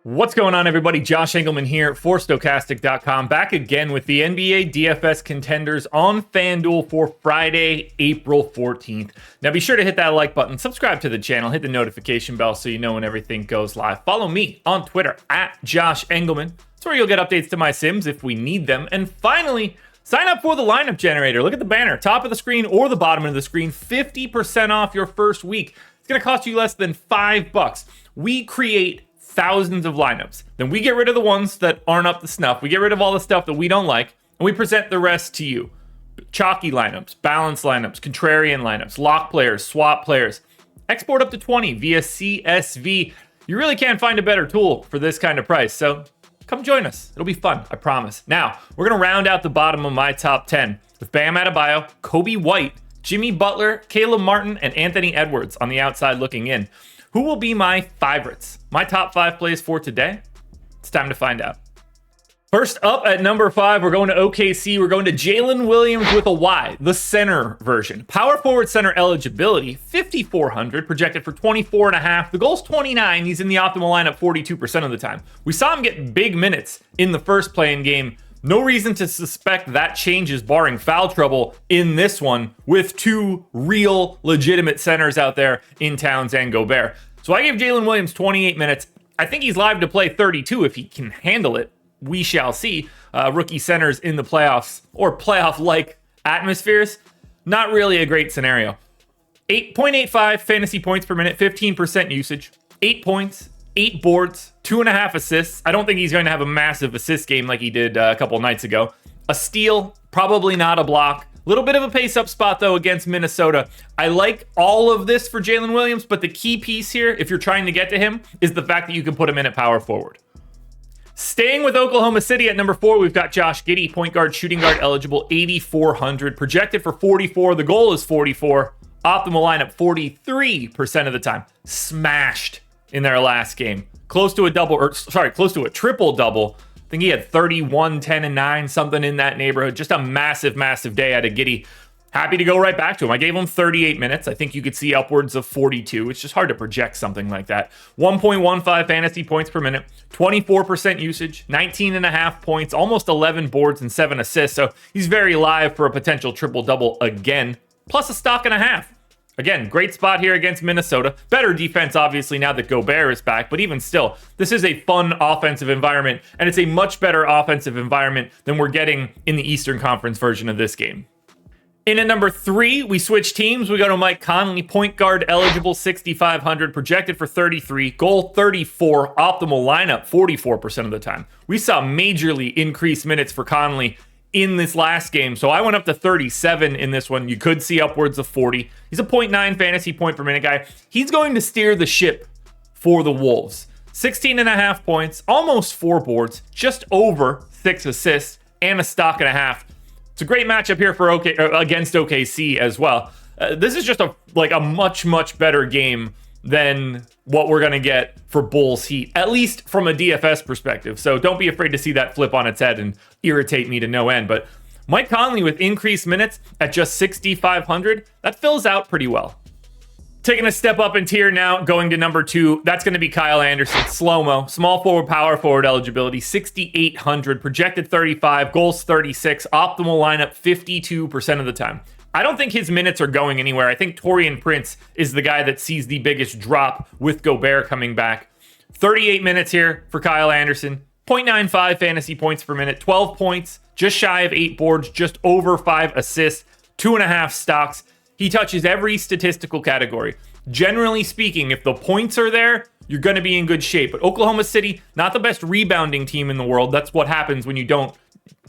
What's going on, everybody? Josh Engleman here for Stokastic.com, back again with the NBA DFS contenders on FanDuel for Friday, April 14th. Now be sure to hit that like button, subscribe to the channel, hit the notification bell so you know when everything goes live. Follow me on Twitter at Josh Engleman. That's where you'll get updates to my sims if we need them. And finally, sign up for the lineup generator. Look at the banner, top of the screen or the bottom of the screen, 50% off your first week. It's going to cost you less than $5. We create thousands of lineups. Then we get rid of the ones that aren't up to snuff. We get rid of all the stuff that we don't like, and we present the rest to you. Chalky lineups, balanced lineups, contrarian lineups, lock players, swap players. Export up to 20 via CSV. You really can't find a better tool for this kind of price, so come join us. It'll be fun, I promise. Now, we're going to round out the bottom of my top 10 with Bam Adebayo, Kobe White, Jimmy Butler, Caleb Martin, and Anthony Edwards on the outside looking in. Who will be my favorites? My top 5 plays for today? It's time to find out. First up at number 5, we're going to OKC. We're going to Jaylin Williams with a Y, the center version. Power forward center eligibility, 5,400, projected for 24.5. The goal's 29. He's in the optimal lineup 42% of the time. We saw him get big minutes in the first play-in game. No reason to suspect that changes barring foul trouble in this one with two real legitimate centers out there in Towns and Gobert. So I gave Jaylin Williams 28 minutes. I think he's live to play 32 if he can handle it. We shall see. Rookie centers in the playoffs or playoff-like atmospheres, not really a great scenario. 8.85 fantasy points per minute, 15% usage, 8 points, 8 boards, 2.5 assists. I don't think he's going to have a massive assist game like he did a couple nights ago. A steal, probably not a block. Little bit of a pace-up spot, though, against Minnesota. I like all of this for Jaylin Williams, but the key piece here, if you're trying to get to him, is the fact that you can put him in at power forward. Staying with Oklahoma City at number 4, we've got Josh Giddey, point guard, shooting guard eligible, 8,400, projected for 44. The goal is 44. Optimal lineup 43% of the time. Smashed in their last game. Close to a triple-double. I think he had 31, 10, and 9, something in that neighborhood. Just a massive, massive day out of Giddey. Happy to go right back to him. I gave him 38 minutes. I think you could see upwards of 42. It's just hard to project something like that. 1.15 fantasy points per minute, 24% usage, 19.5 points, almost 11 boards and 7 assists. So he's very live for a potential triple-double again, plus a stock and a half. Again, great spot here against Minnesota. Better defense, obviously, now that Gobert is back. But even still, this is a fun offensive environment, and it's a much better offensive environment than we're getting in the Eastern Conference version of this game. In at number 3, we switch teams. We go to Mike Conley, point guard eligible, 6,500, projected for 33, goal 34, optimal lineup 44% of the time. We saw majorly increased minutes for Conley in this last game, so I went up to 37 in this one. You could see upwards of 40. He's a 0.9 fantasy point per minute guy. He's going to steer the ship for the Wolves. 16.5 points, almost 4 boards, just over 6 assists, and a stock and a half. It's a great matchup here for against OKC as well. This is just a much, much better game than what we're going to get for Bulls Heat, at least from a DFS perspective. So don't be afraid to see that flip on its head and irritate me to no end. But Mike Conley with increased minutes at just 6,500, that fills out pretty well. Taking a step up in tier now, going to number 2, that's going to be Kyle Anderson, slow-mo, small forward, power forward eligibility, 6,800, projected 35, goals 36, optimal lineup 52% of the time. I don't think his minutes are going anywhere. I think Taurean Prince is the guy that sees the biggest drop with Gobert coming back. 38 minutes here for Kyle Anderson. 0.95 fantasy points per minute. 12 points, just shy of 8 boards, just over 5 assists, 2.5 stocks. He touches every statistical category. Generally speaking, if the points are there, you're going to be in good shape. But Oklahoma City, not the best rebounding team in the world. That's what happens when you don't,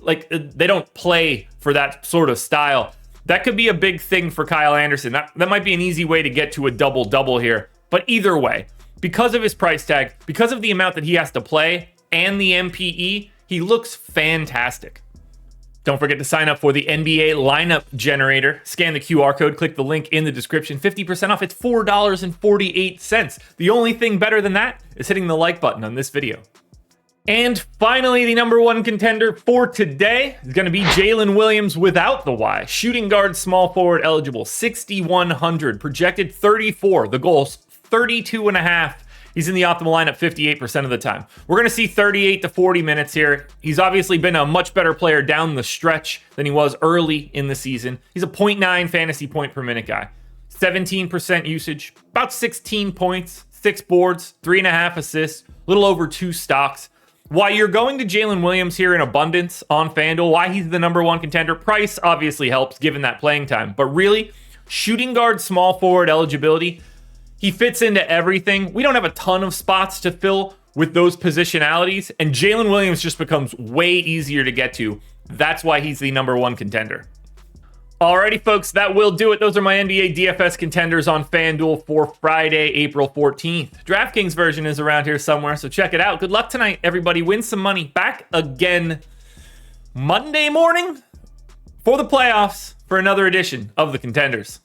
they don't play for that sort of style. That could be a big thing for Kyle Anderson. That might be an easy way to get to a double-double here. But either way, because of his price tag, because of the amount that he has to play, and the MPE, he looks fantastic. Don't forget to sign up for the NBA lineup generator. Scan the QR code, click the link in the description. 50% off, it's $4.48. The only thing better than that is hitting the like button on this video. And finally, the number 1 contender for today is going to be Jaylin Williams without the Y. Shooting guard, small forward eligible, 6,100, projected 34. The goal's 32.5. He's in the optimal lineup 58% of the time. We're going to see 38 to 40 minutes here. He's obviously been a much better player down the stretch than he was early in the season. He's a 0.9 fantasy point per minute guy. 17% usage, about 16 points, 6 boards, 3.5 assists, a little over 2 stocks. Why you're going to Jalen Williams here in abundance on FanDuel, why he's the number one contender. Price obviously helps given that playing time, but really, shooting guard, small forward eligibility, he fits into everything. We don't have a ton of spots to fill with those positionalities, and Jalen Williams just becomes way easier to get to. That's why he's the number one contender. Alrighty, folks, that will do it. Those are my NBA DFS contenders on FanDuel for Friday, April 14th. DraftKings version is around here somewhere, so check it out. Good luck tonight, everybody. Win some money. Back again Monday morning for the playoffs for another edition of the Contenders.